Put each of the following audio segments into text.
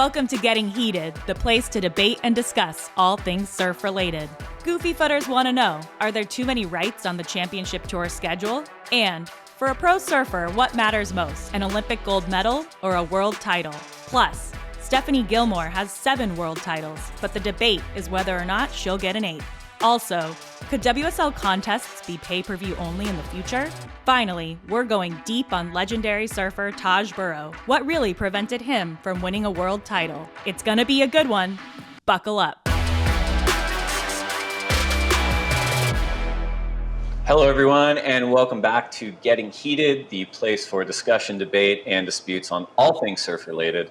Welcome to Getting Heated, the place to debate and discuss all things surf-related. Goofy footers want to know, are there too many rights on the championship tour schedule? And for a pro surfer, what matters most, an Olympic gold medal or a world title? Plus, Stephanie Gilmore has 7 world titles, but the debate is whether or not she'll get an 8th. Also, could WSL contests be pay-per-view only in the future? Finally, we're going deep on legendary surfer Taj Burrow. What really prevented him from winning a world title? It's gonna be a good one. Buckle up. Hello, everyone, and welcome back to Getting Heated, the place for discussion, debate, and disputes on all things surf-related.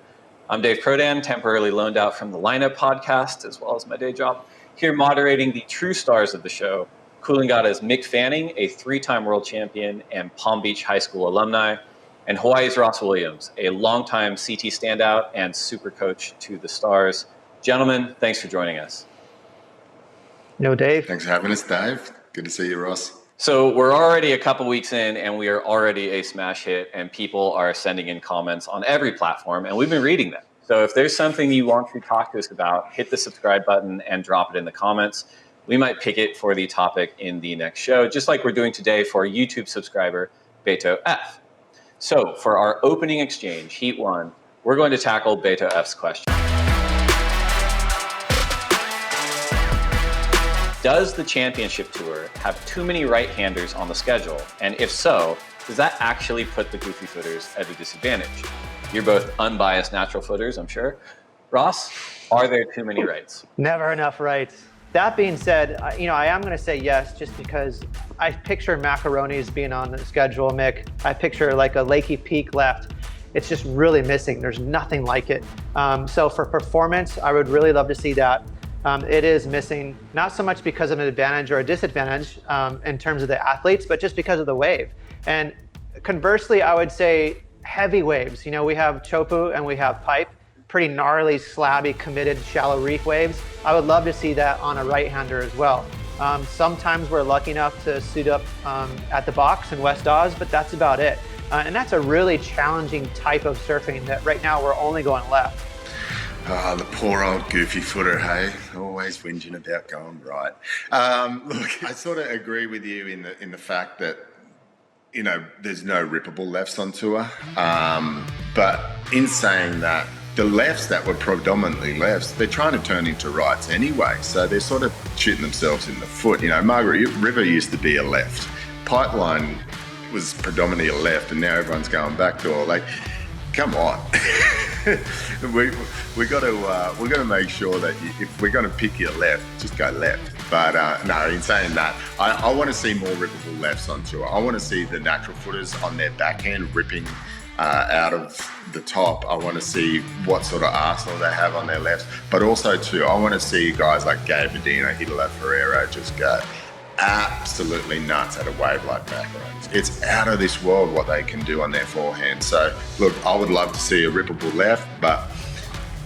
I'm Dave Prodan, temporarily loaned out from the Lineup podcast, as well as my day job, here moderating the true stars of the show. Coolangatta's Mick Fanning, a 3-time world champion and Palm Beach High School alumni, and Hawaii's Ross Williams, a longtime CT standout and super coach to the stars. Gentlemen, thanks for joining us. No, Dave. Thanks for having us, Dave. Good to see you, Ross. So we're already a couple weeks in, and we are already a smash hit, and people are sending in comments on every platform, and we've been reading them. So if there's something you want to talk to us about, hit the subscribe button and drop it in the comments. We might pick it for the topic in the next show, just like we're doing today for YouTube subscriber Beto F. So for our opening exchange, Heat 1, we're going to tackle Beto F's question. Does the championship tour have too many right-handers on the schedule? And if so, does that actually put the goofy footers at a disadvantage? You're both unbiased natural footers, I'm sure. Ross, are there too many rights? Never enough rights. That being said, I am going to say yes, just because I picture macaronis being on the schedule, Mick. I picture like a Lakey Peak left. It's just really missing. There's nothing like it. So for performance, I would really love to see that. It is missing, not so much because of an advantage or a disadvantage in terms of the athletes, but just because of the wave. And conversely, I would say heavy waves. We have Chopu and we have Pipe, pretty gnarly, slabby, committed, shallow reef waves. I would love to see that on a right-hander as well. Sometimes we're lucky enough to suit up at the box in West Oz, but that's about it. And that's a really challenging type of surfing that right now we're only going left. The poor old goofy footer, hey? Always whinging about going right. Look, I sort of agree with you in the fact that, there's no rippable lefts on tour. But in saying that, the lefts that were predominantly lefts, they're trying to turn into rights anyway. So they're sort of shooting themselves in the foot. Margaret River used to be a left. Pipeline was predominantly a left, and now everyone's going backdoor. Like, come on. we got to make sure that if we're going to pick your left, just go left. But no, in saying that, I want to see more rippable lefts on tour. I want to see the natural footers on their backhand ripping out of the top. I want to see what sort of arsenal they have on their lefts. But also too, I want to see guys like Gabe Medina, Hidala Ferreira just go absolutely nuts at a wave like macarons. It's out of this world what they can do on their forehand. So look, I would love to see a rippable left, but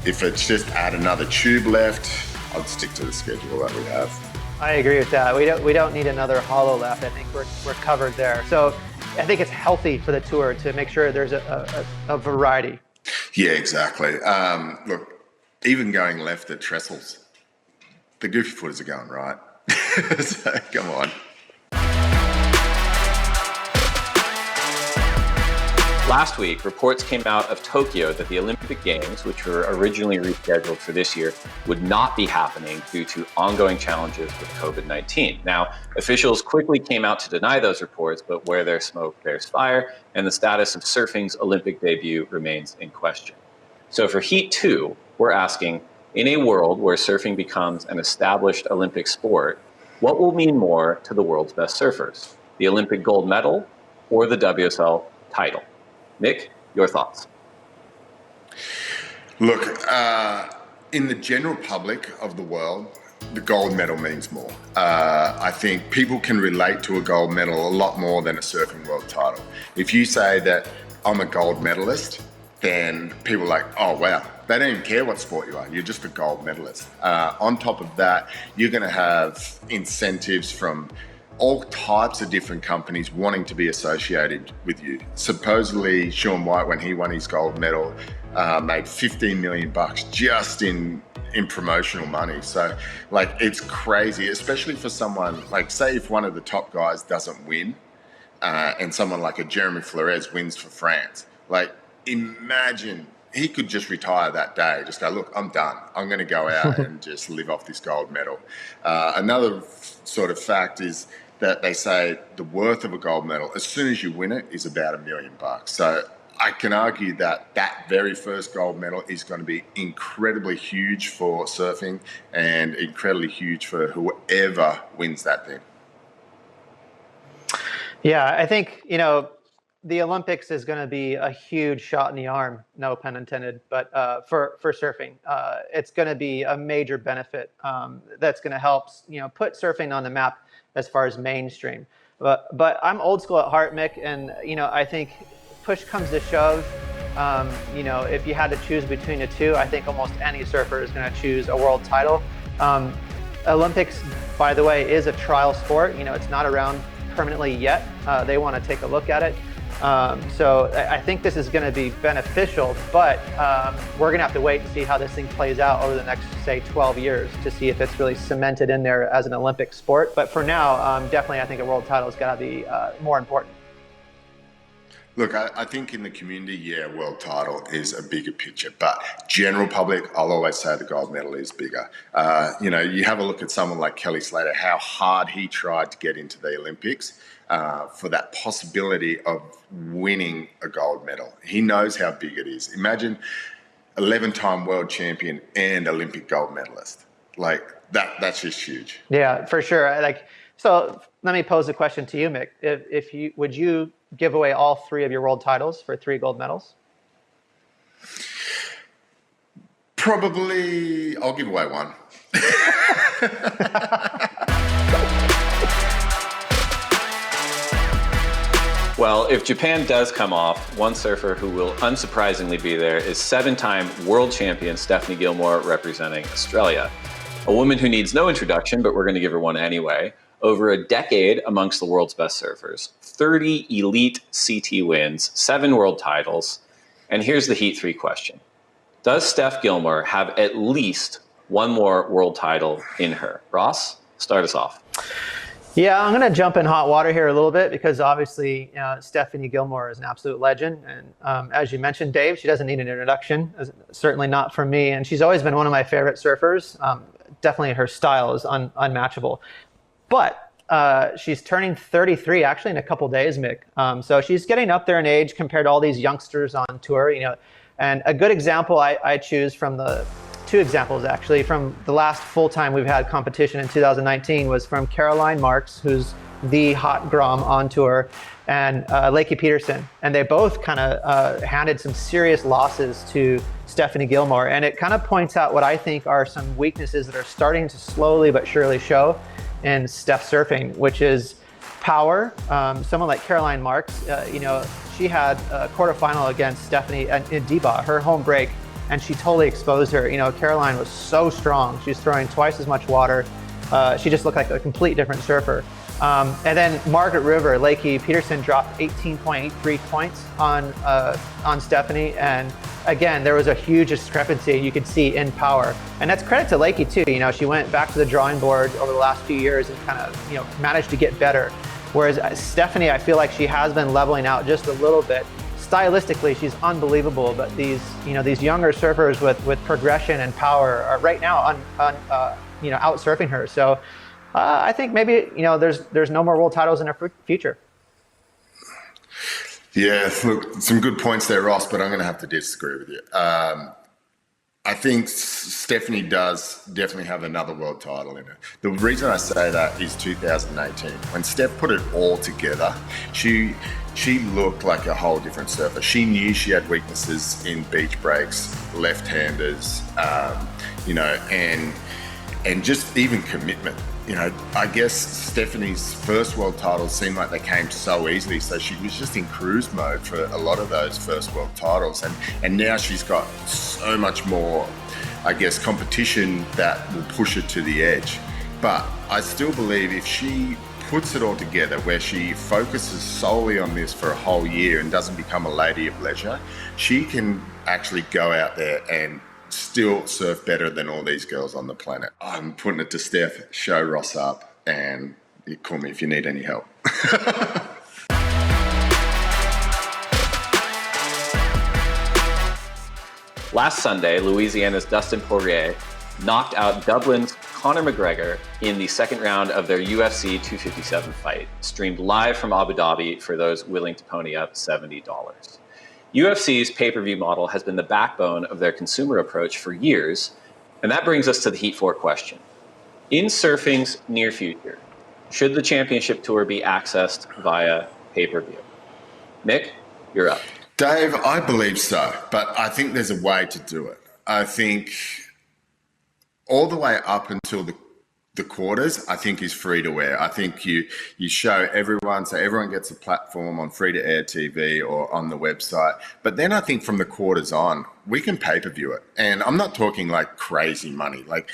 if it's just add another tube left, I'd stick to the schedule that we have. I agree with that. We don't need another hollow left. I think we're covered there. So I think it's healthy for the tour to make sure there's a variety. Yeah, exactly. Look, even going left at trestles, the goofy footers are going right. So, come on. Last week, reports came out of Tokyo that the Olympic Games, which were originally rescheduled for this year, would not be happening due to ongoing challenges with COVID-19. Now, officials quickly came out to deny those reports, but where there's smoke, there's fire, and the status of surfing's Olympic debut remains in question. So for Heat 2, we're asking, in a world where surfing becomes an established Olympic sport, what will mean more to the world's best surfers? The Olympic gold medal or the WSL title? Mick, your thoughts? Look, in the general public of the world, the gold medal means more. I think people can relate to a gold medal a lot more than a surfing world title. If you say that I'm a gold medalist, then people are like, oh, wow. They don't even care what sport you are. You're just a gold medalist. On top of that, you're going to have incentives from all types of different companies wanting to be associated with you. Supposedly, Shaun White, when he won his gold medal, made $15 million just in promotional money. So like, it's crazy, especially for someone like, say if one of the top guys doesn't win, and someone like a Jeremy Flores wins for France. Like, imagine he could just retire that day, just go, look, I'm done. I'm going to go out and just live off this gold medal. Another sort of fact is that they say the worth of a gold medal, as soon as you win it, is about $1 million. So I can argue that that very first gold medal is going to be incredibly huge for surfing and incredibly huge for whoever wins that thing. Yeah, I think, the Olympics is going to be a huge shot in the arm, no pun intended, but for surfing. It's going to be a major benefit that's going to help, put surfing on the map as far as mainstream. But I'm old school at heart, Mick, and, I think push comes to shove. If you had to choose between the two, I think almost any surfer is going to choose a world title. Olympics, by the way, is a trial sport. It's not around permanently yet. They want to take a look at it. So I think this is going to be beneficial, but we're going to have to wait and see how this thing plays out over the next, say, 12 years to see if it's really cemented in there as an Olympic sport. But for now, definitely I think a world title is going to be more important. Look, I think in the community, world title is a bigger picture, but general public, I'll always say the gold medal is bigger. You have a look at someone like Kelly Slater, how hard he tried to get into the Olympics for that possibility of winning a gold medal. He knows how big it is. Imagine 11-time world champion and Olympic gold medalist. Like that's just huge. Yeah, for sure. So let me pose a question to you, Mick. Would you give away all 3 of your world titles for 3 gold medals? Probably, I'll give away 1. Well, if Japan does come off, one surfer who will unsurprisingly be there is 7-time world champion Stephanie Gilmore, representing Australia. A woman who needs no introduction, but we're going to give her one anyway. Over a decade amongst the world's best surfers, 30 elite CT wins, 7 world titles. And here's the Heat 3 question. Does Steph Gilmore have at least one more world title in her? Ross, start us off. Yeah, I'm going to jump in hot water here a little bit because obviously Stephanie Gilmore is an absolute legend. And as you mentioned, Dave, she doesn't need an introduction, certainly not from me. And she's always been one of my favorite surfers. Definitely her style is unmatchable. But she's turning 33 actually in a couple days, Mick. So she's getting up there in age compared to all these youngsters on tour, And a good example I choose from the 2 examples actually from the last full time we've had competition in 2019 was from Caroline Marks, who's the hot Grom on tour, and Lakey Peterson. And they both kind of handed some serious losses to Stephanie Gilmore. And it kind of points out what I think are some weaknesses that are starting to slowly but surely show in Steph surfing, which is power. Someone like Caroline Marks, she had a quarterfinal against Stephanie in Deba, her home break, and she totally exposed her. Caroline was so strong. She was throwing twice as much water. She just looked like a complete different surfer. And then Margaret River, Lakey Peterson dropped 18.83 points on Stephanie. And again, there was a huge discrepancy you could see in power. And that's credit to Lakey too. She went back to the drawing board over the last few years and kind of, managed to get better. Whereas Stephanie, I feel like she has been leveling out just a little bit. Stylistically, she's unbelievable, but these younger surfers with progression and power are right now out surfing her. So I think maybe there's no more world titles in her future. Yeah, look, some good points there, Ross, but I'm going to have to disagree with you. I think Stephanie does definitely have another world title in her. The reason I say that is 2018. When Steph put it all together, she looked like a whole different surfer. She knew she had weaknesses in beach breaks, left-handers, and just even commitment. I guess Stephanie's first world titles seemed like they came so easily, so she was just in cruise mode for a lot of those first world titles, and now she's got so much more, I guess, competition that will push her to the edge. But I still believe if she puts it all together, where she focuses solely on this for a whole year and doesn't become a lady of leisure, she can actually go out there and still surf better than all these girls on the planet. I'm putting it to Steph, show Ross up, and you call me if you need any help. Last Sunday, Louisiana's Dustin Poirier knocked out Dublin's Conor McGregor in the second round of their UFC 257 fight, streamed live from Abu Dhabi for those willing to pony up $70. UFC's pay-per-view model has been the backbone of their consumer approach for years, and that brings us to the Heat 4 question. In surfing's near future, should the championship tour be accessed via pay-per-view? Mick, you're up. Dave, I believe so, but I think there's a way to do it. I think all the way up until the quarters, I think is free to air. I think you show everyone, so everyone gets a platform on free to air TV or on the website. But then I think from the quarters on, we can pay-per-view it. And I'm not talking like crazy money. Like,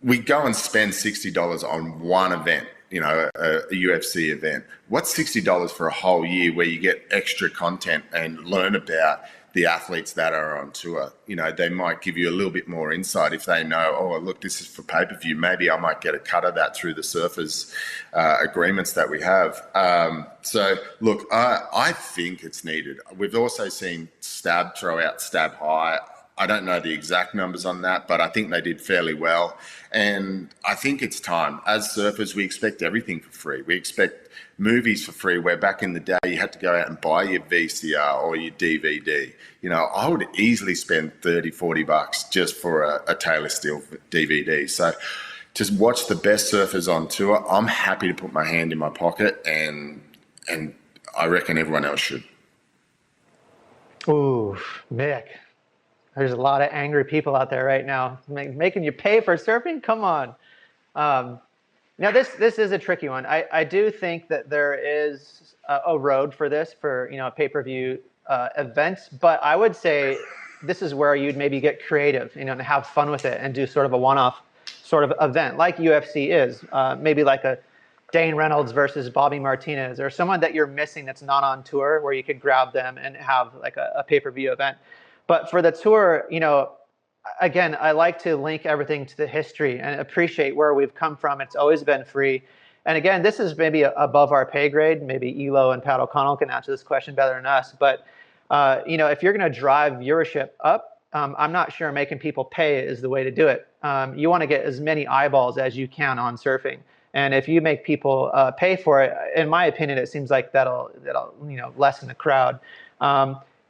we go and spend $60 on one event, you know, a UFC event. What's $60 for a whole year where you get extra content and learn about the athletes that are on tour? You know, they might give you a little bit more insight if they know, oh, look, this is for pay-per-view. Maybe I might get a cut of that through the surfers agreements that we have. So, look, I think it's needed. We've also seen Stab throw out Stab High. I don't know the exact numbers on that, but I think they did fairly well. And I think it's time. As surfers, we expect everything for free. We expect movies for free, where back in the day you had to go out and buy your VCR or your DVD. You know, I would easily spend $30-$40 just for a Taylor Steele DVD. So just watch the best surfers on tour. I'm happy to put my hand in my pocket, and I reckon everyone else should. Ooh, Mick. There's a lot of angry people out there right now making you pay for surfing. Come on. Now this is a tricky one. I do think that there is a road for this, for, you know, pay-per-view events, but I would say this is where you'd maybe get creative, you know, and have fun with it and do sort of a one-off sort of event like UFC is, maybe like a Dane Reynolds versus Bobby Martinez, or someone that you're missing that's not on tour, where you could grab them and have like a pay-per-view event. But for the tour, you know, again, I like to link everything to the history and appreciate where we've come from. It's always been free. And again, this is maybe above our pay grade. Maybe Elo and Pat O'Connell can answer this question better than us. But, you know, if you're going to drive viewership up, I'm not sure making people pay is the way to do it. You want to get as many eyeballs as you can on surfing. And if you make people pay for it, in my opinion, it seems like that'll you know, lessen the crowd.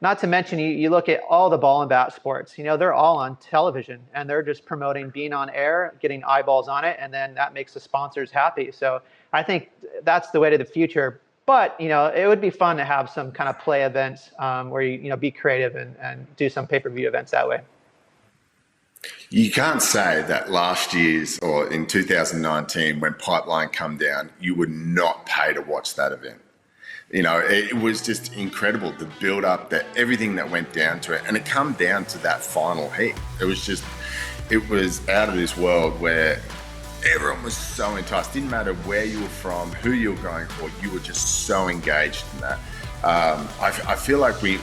Not to mention, you look at all the ball and bat sports, you know, they're all on television, and they're just promoting being on air, getting eyeballs on it, and then that makes the sponsors happy. So I think that's the way to the future. But, you know, it would be fun to have some kind of play events where you know, be creative and do some pay-per-view events that way. You can't say that last year's, or in 2019, when Pipeline come down, you would not pay to watch that event. You know, it was just incredible, the build-up, everything that went down to it. And it come down to that final heat. It was out of this world, where everyone was so enticed. Didn't matter where you were from, who you were going for, you were just so engaged in that. I feel like we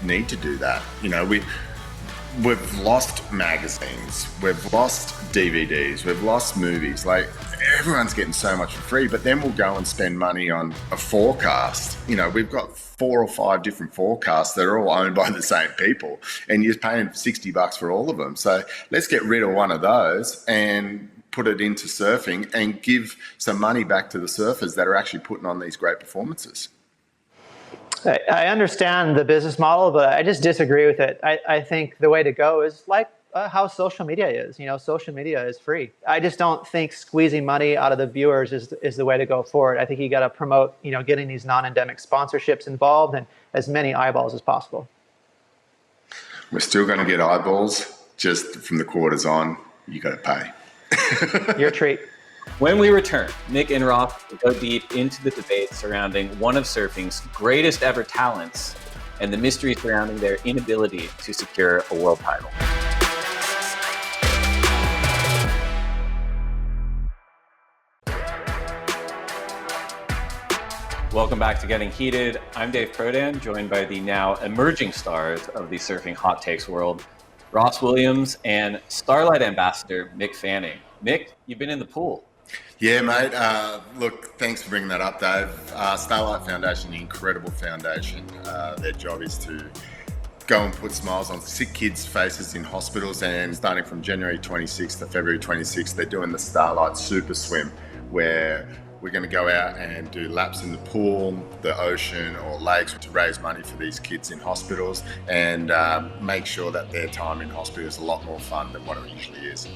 need to do that. You know, we've lost magazines, we've lost DVDs, we've lost movies. Like, everyone's getting so much for free, but then we'll go and spend money on a forecast. You know, we've got 4 or 5 different forecasts that are all owned by the same people, and you're paying $60 for all of them. So let's get rid of one of those and put it into surfing and give some money back to the surfers that are actually putting on these great performances. I understand the business model, but I just disagree with it. I think the way to go is like how social media is. You know, social media is free. I just don't think squeezing money out of the viewers is the way to go forward. I think you got to promote, you know, getting these non-endemic sponsorships involved and as many eyeballs as possible. We're still going to get eyeballs, just from the quarters on. You got to pay. Your treat. When we return, Mick and Ross will go deep into the debate surrounding one of surfing's greatest ever talents and the mystery surrounding their inability to secure a world title. Welcome back to Getting Heated. I'm Dave Prodan, joined by the now emerging stars of the surfing hot takes world, Ross Williams and Starlight Ambassador Mick Fanning. Mick, you've been in the pool. Yeah, mate. Look, thanks for bringing that up, Dave. Starlight Foundation, an incredible foundation. Their job is to go and put smiles on sick kids' faces in hospitals, and starting from January 26th to February 26th, they're doing the Starlight Super Swim, where we're going to go out and do laps in the pool, the ocean or lakes to raise money for these kids in hospitals and make sure that their time in hospital is a lot more fun than what it usually is.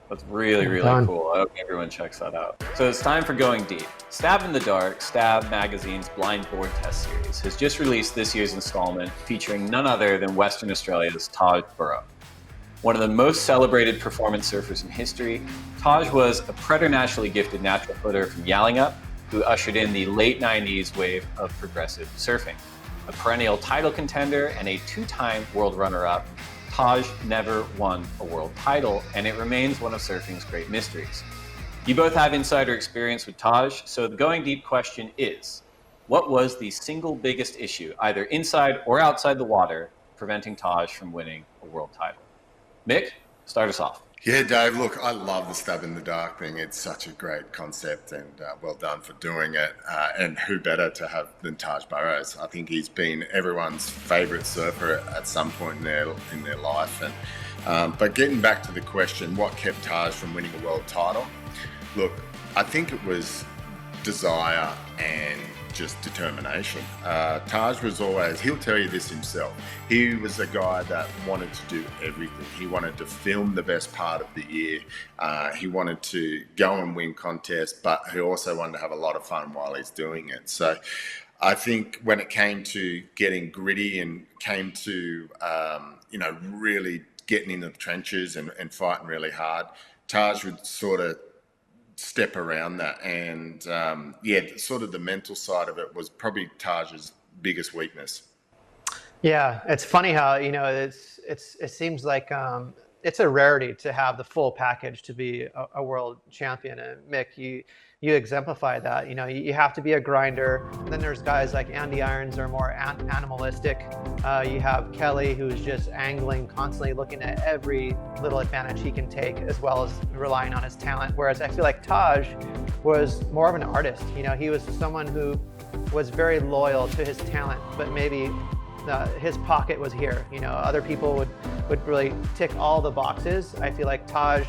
That's really cool. I hope everyone checks that out. So it's time for Going Deep. Stab in the Dark, Stab Magazine's Blind Board Test Series, has just released this year's installment featuring none other than Western Australia's Taj Burrow. One of the most celebrated performance surfers in history, Taj was a preternaturally gifted natural footer from Yallingup who ushered in the late 90s wave of progressive surfing. A perennial title contender and a two-time world runner-up, Taj never won a world title, and it remains one of surfing's great mysteries. You both have insider experience with Taj, so the Going Deep question is, what was the single biggest issue, either inside or outside the water, preventing Taj from winning a world title? Mick, start us off. Yeah, Dave, look, I love the Stab in the Dark thing. It's such a great concept and well done for doing it. And who better to have than Taj Burrow? I think he's been everyone's favourite surfer at some point in their life. And but getting back to the question, what kept Taj from winning a world title? Look, I think it was desire and just determination. Taj was always, he'll tell you this himself, he was a guy that wanted to do everything. He wanted to film the best part of the year. He wanted to go and win contests, but he also wanted to have a lot of fun while he's doing it. So I think when it came to getting gritty and came to, really getting in the trenches and fighting really hard, Taj would sort of step around that, and sort of the mental side of it was probably Taj's biggest weakness. Yeah, it's funny how it seems like it's a rarity to have the full package to be a world champion. And Mick, you exemplify that. You have to be a grinder. And then there's guys like Andy Irons are more animalistic. You have Kelly, who's just angling, constantly looking at every little advantage he can take, as well as relying on his talent. Whereas I feel like Taj was more of an artist. He was someone who was very loyal to his talent, but maybe his pocket was here. Other people would really tick all the boxes. I feel like Taj,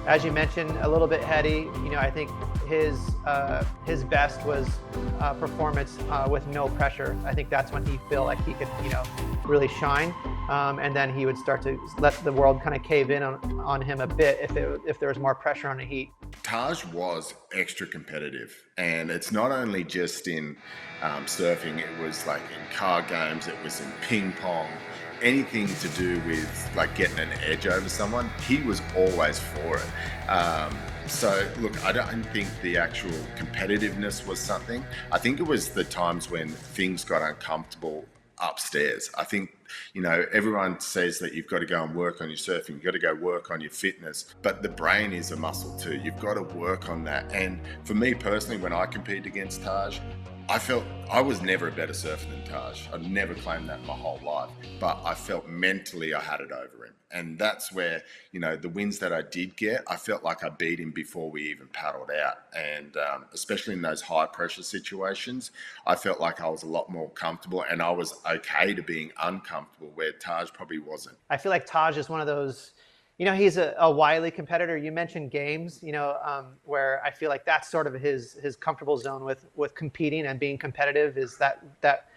as you mentioned, a little bit heady. I think his best was performance with no pressure. I think that's when he felt like he could, really shine. And then he would start to let the world kind of cave in on him a bit if there was more pressure on the heat. Taj was extra competitive, and it's not only just in surfing. It was like in card games, it was in ping pong, anything to do with like getting an edge over someone. He was always for it. So look, I don't think the actual competitiveness was something. I think it was the times when things got uncomfortable upstairs. I think, everyone says that you've got to go and work on your surfing, you've got to go work on your fitness, but the brain is a muscle too. You've got to work on that. And for me personally, when I competed against Taj, I felt I was never a better surfer than Taj. I've never claimed that my whole life, but I felt mentally I had it over him. And that's where, the wins that I did get, I felt like I beat him before we even paddled out. And especially in those high pressure situations, I felt like I was a lot more comfortable and I was okay to being uncomfortable, where Taj probably wasn't. I feel like Taj is one of those, he's a wily competitor. You mentioned games, where I feel like that's sort of his comfortable zone with competing and being competitive, is that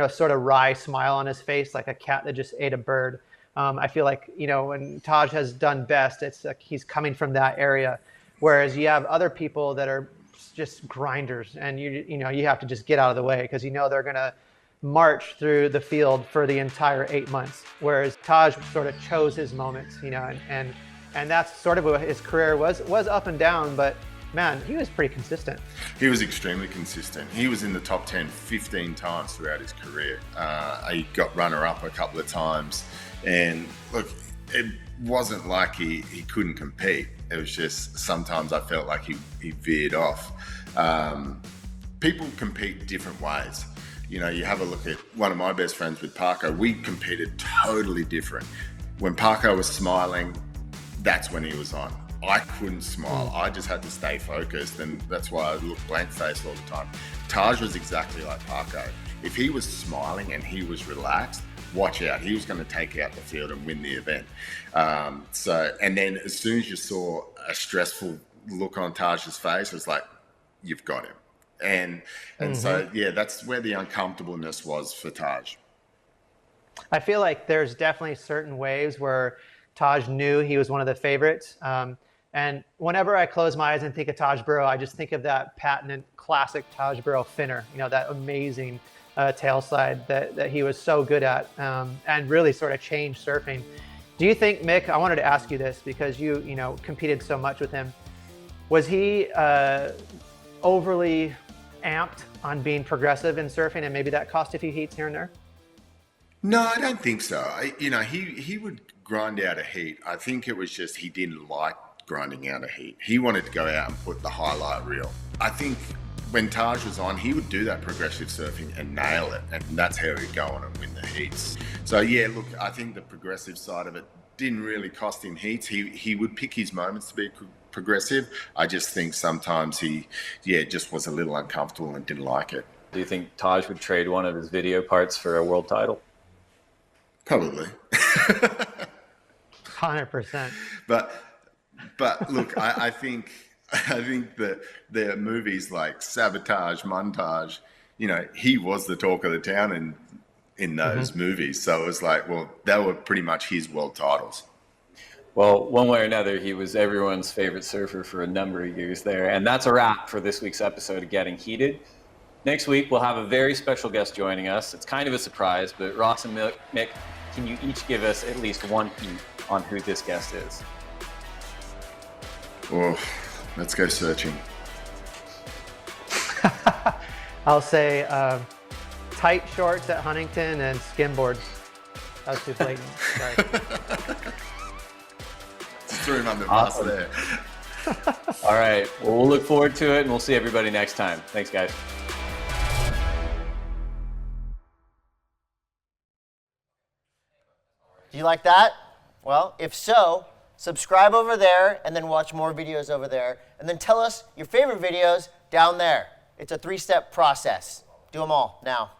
sort of wry smile on his face, like a cat that just ate a bird. I feel like, when Taj has done best, it's like he's coming from that area. Whereas you have other people that are just grinders, and you have to just get out of the way because they're going to march through the field for the entire 8 months. Whereas Taj sort of chose his moments, and that's sort of what his career was up and down, but man, he was pretty consistent. He was extremely consistent. He was in the top 10 15 times throughout his career. He got runner-up a couple of times. And look, it wasn't like he couldn't compete. It was just sometimes I felt like he veered off. people compete different ways. You know, you have a look at one of my best friends with Parker. We competed totally different. When Parker was smiling, that's when he was on. I couldn't smile. I just had to stay focused, and that's why I looked blank-faced all the time. Taj was exactly like Parker. If he was smiling and he was relaxed, watch out. He was going to take out the field and win the event. And then as soon as you saw a stressful look on Taj's face, it was like, you've got him. And so, yeah, that's where the uncomfortableness was for Taj. I feel like there's definitely certain waves where Taj knew he was one of the favorites. And whenever I close my eyes and think of Taj Burrow, I just think of that patented classic Taj Burrow finner, you know, that amazing tail slide that he was so good at, and really sort of changed surfing. Do you think, Mick, I wanted to ask you this because you know, competed so much with him. Was he overly amped on being progressive in surfing, and maybe that cost a few heats here and there? No, I don't think so. He would grind out a heat. I think it was just he didn't like grinding out a heat. He wanted to go out and put the highlight reel. I think when Taj was on, he would do that progressive surfing and nail it, and that's how he'd go on and win the heats. So yeah, look, I think the progressive side of it didn't really cost him heats. He would pick his moments to be progressive. I just think sometimes he just was a little uncomfortable and didn't like it. Do you think Taj would trade one of his video parts for a world title? Probably. 100%. But look, I think that the movies like Sabotage, Montage, you know, he was the talk of the town in those movies. So it was like, well, they were pretty much his world titles. Well, one way or another, he was everyone's favorite surfer for a number of years there. And that's a wrap for this week's episode of Getting Heated. Next week, we'll have a very special guest joining us. It's kind of a surprise, but Ross and Mick, can you each give us at least one hint on who this guest is? Oh, let's go searching. I'll say tight shorts at Huntington and skimboards. That was too blatant. Sorry. Just threw him under the bus there. All right. Well, we'll look forward to it, and we'll see everybody next time. Thanks, guys. Do you like that? Well, if so, subscribe over there and then watch more videos over there. And then tell us your favorite videos down there. It's a 3-step process. Do them all now.